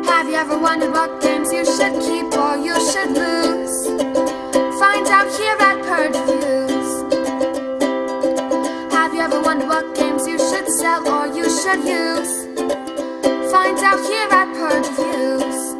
Have you ever wondered what games you should keep or you should lose? Find out here at Purge Reviews. Have you ever wondered what games you should sell or you should use? Find out here at Purge Reviews.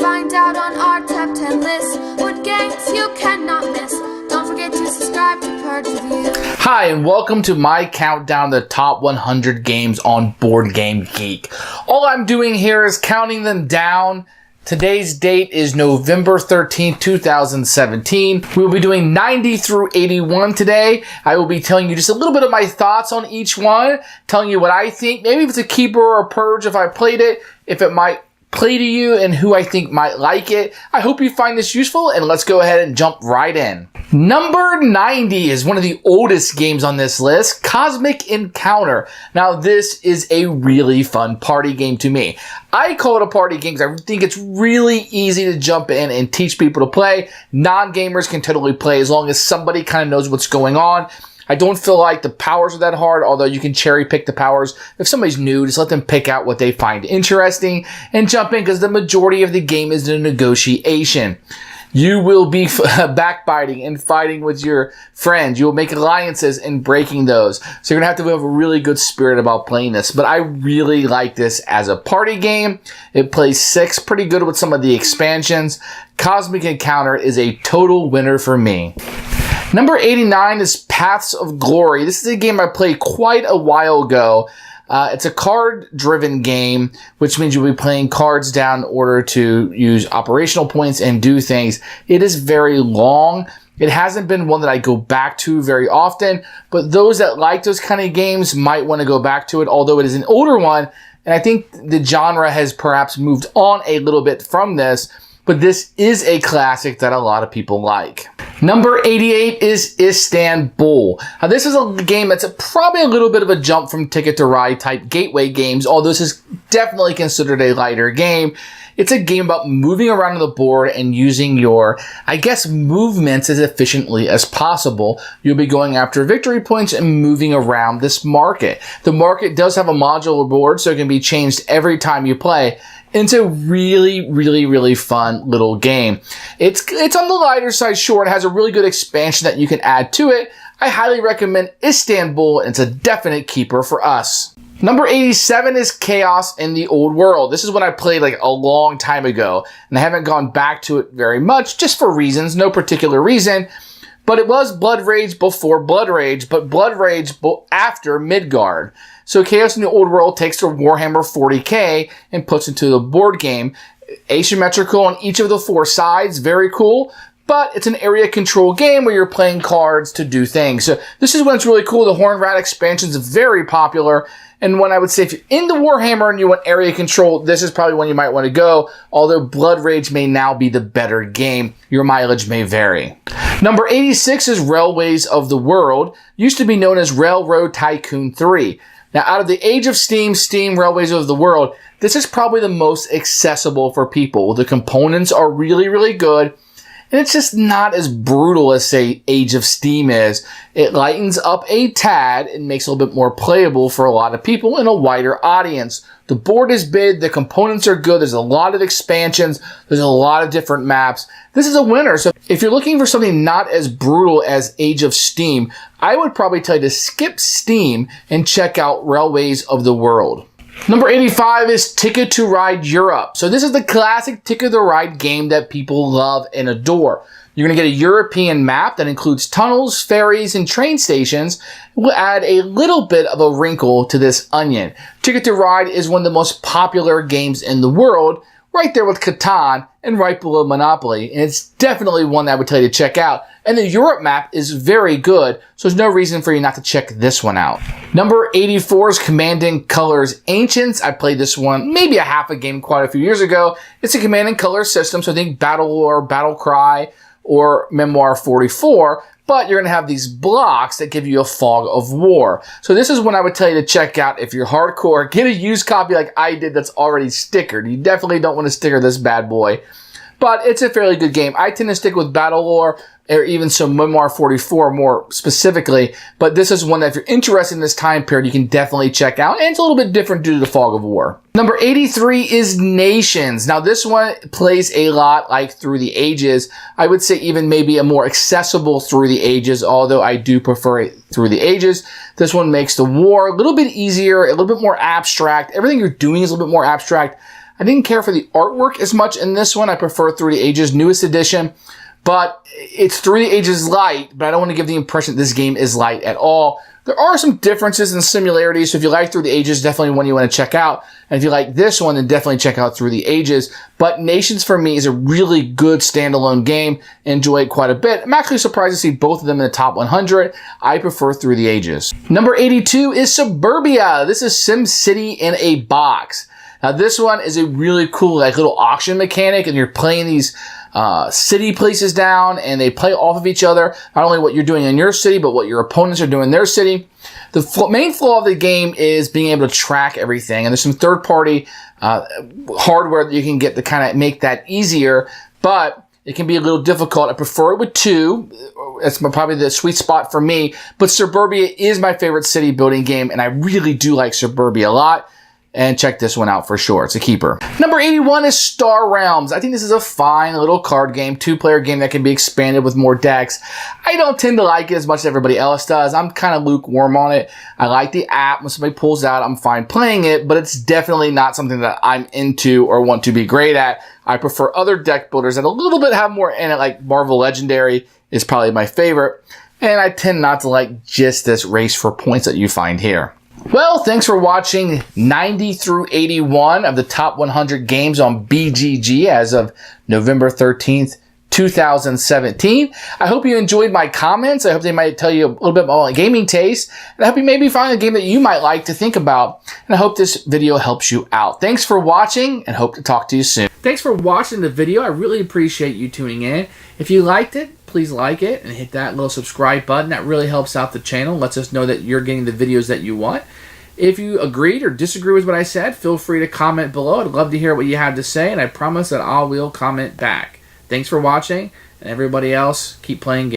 Find out on our top 10 list what games you cannot miss. Don't forget to subscribe to Purge Reviews. Hi, and welcome to my countdown of the top 100 games on Board Game Geek. All I'm doing here is counting them down. Today's date is November 13th, 2017. We will be doing 90 through 81 today. I will be telling you just a little bit of my thoughts on each one, telling you what I think, maybe if it's a keeper or a purge if I played it, if it might play to you, and who I think might like it. I hope you find this useful, and let's go ahead and jump right in. Number 90 is one of the oldest games on this list, Cosmic Encounter. Now, this is a really fun party game to me. I call it a party game because I think it's really easy to jump in and teach people to play. Non-gamers can totally play as long as somebody kind of knows what's going on. I don't feel like the powers are that hard, although you can cherry pick the powers. If somebody's new, just let them pick out what they find interesting and jump in, because the majority of the game is a negotiation. You will be backbiting and fighting with your friends. You will make alliances and breaking those. So you're going to have a really good spirit about playing this. But I really like this as a party game. It plays 6, pretty good with some of the expansions. Cosmic Encounter is a total winner for me. Number 89 is Paths of Glory. This is a game I played quite a while ago. It's a card-driven game, which means you'll be playing cards down in order to use operational points and do things. It is very long. It hasn't been one that I go back to very often, but those that like those kind of games might want to go back to it, although it is an older one, and I think the genre has perhaps moved on a little bit from this, but this is a classic that a lot of people like. Number 88 is Istanbul. Now, this is a game that's probably a little bit of a jump from Ticket to Ride type gateway games, although this is definitely considered a lighter game. It's a game about moving around on the board and using your, I guess, movements as efficiently as possible. You'll be going after victory points and moving around this market. The market does have a modular board, so it can be changed every time you play. It's a really fun little game. It's on the lighter side, sure. It has a really good expansion that you can add to it. I highly recommend Istanbul, and it's a definite keeper for us. Number 87 is Chaos in the Old World. This is one I played like a long time ago, and I haven't gone back to it very much, just for reasons, no particular reason. But it was Blood Rage before Blood Rage, but Blood Rage after Midgard. So Chaos in the Old World takes the Warhammer 40k and puts into the board game. Asymmetrical on each of the 4 sides, very cool. But it's an area control game where you're playing cards to do things. So this is when it's really cool. The Horned Rat expansion is very popular. And when I would say if you're into Warhammer and you want area control, this is probably one you might want to go. Although Blood Rage may now be the better game. Your mileage may vary. Number 86 is Railways of the World. Used to be known as Railroad Tycoon 3. Now, out of the Age of Steam, Railways of the World, this is probably the most accessible for people. The components are really good. And it's just not as brutal as, say, Age of Steam is. It lightens up a tad and makes it a little bit more playable for a lot of people and a wider audience. The board is big. The components are good. There's a lot of expansions. There's a lot of different maps. This is a winner. So if you're looking for something not as brutal as Age of Steam, I would probably tell you to skip Steam and check out Railways of the World. Number 85 is Ticket to Ride Europe. So this is the classic Ticket to Ride game that people love and adore. You're going to get a European map that includes tunnels, ferries, and train stations. We'll add a little bit of a wrinkle to this onion. Ticket to Ride is one of the most popular games in the world, right there with Catan and right below Monopoly. And it's definitely one that I would tell you to check out. And the Europe map is very good, so there's no reason for you not to check this one out. Number 84 is Command & Colors Ancients. I played this one maybe a half a game quite a few years ago. It's a Command & Color system, so think Battle War, Battle Cry, or Memoir 44. But you're going to have these blocks that give you a fog of war. So this is one I would tell you to check out if you're hardcore. Get a used copy like I did that's already stickered. You definitely don't want to sticker this bad boy. but it's a fairly good game. I tend to stick with Battle Lore or even some Memoir 44 more specifically, but this is one that if you're interested in this time period, you can definitely check out, and it's a little bit different due to the fog of war. Number 83 is Nations. Now this one plays a lot like Through the Ages. I would say even maybe a more accessible Through the Ages, although I do prefer it Through the Ages. This one makes the war a little bit easier, a little bit more abstract. Everything you're doing is a little bit more abstract. I didn't care for the artwork as much in this one. I prefer Through the Ages, newest edition. But it's Through the Ages light, but I don't want to give the impression that this game is light at all. There are some differences and similarities, so if you like Through the Ages, definitely one you want to check out. And if you like this one, then definitely check out Through the Ages. But Nations, for me, is a really good standalone game. Enjoy it quite a bit. I'm actually surprised to see both of them in the top 100. I prefer Through the Ages. Number 82 is Suburbia. This is SimCity in a box. Now, this one is a really cool, like, little auction mechanic, and you're playing these city places down, and they play off of each other. Not only what you're doing in your city, but what your opponents are doing in their city. The main flaw of the game is being able to track everything, and there's some third-party hardware that you can get to kind of make that easier, but it can be a little difficult. I prefer it with 2. That's probably the sweet spot for me, but Suburbia is my favorite city building game, and I really do like Suburbia a lot. And check this one out for sure. It's a keeper. Number 81 is Star Realms. I think this is a fine little card game, 2-player game that can be expanded with more decks. I don't tend to like it as much as everybody else does. I'm kind of lukewarm on it. I like the app. When somebody pulls out, I'm fine playing it, but it's definitely not something that I'm into or want to be great at. I prefer other deck builders that a little bit have more in it, like Marvel Legendary is probably my favorite. And I tend not to like just this race for points that you find here. Well, thanks for watching 90 through 81 of the top 100 games on BGG as of November 13th, 2017. I hope you enjoyed my comments. I hope they might tell you a little bit about my gaming taste. And I hope you maybe find a game that you might like to think about. And I hope this video helps you out. Thanks for watching, and hope to talk to you soon. Thanks for watching the video. I really appreciate you tuning in. If you liked it, please like it and hit that little subscribe button. That really helps out the channel, lets us know that you're getting the videos that you want. If you agreed or disagree with what I said, feel free to comment below. I'd love to hear what you have to say, and I promise that I will comment back. Thanks for watching, and everybody else, keep playing games.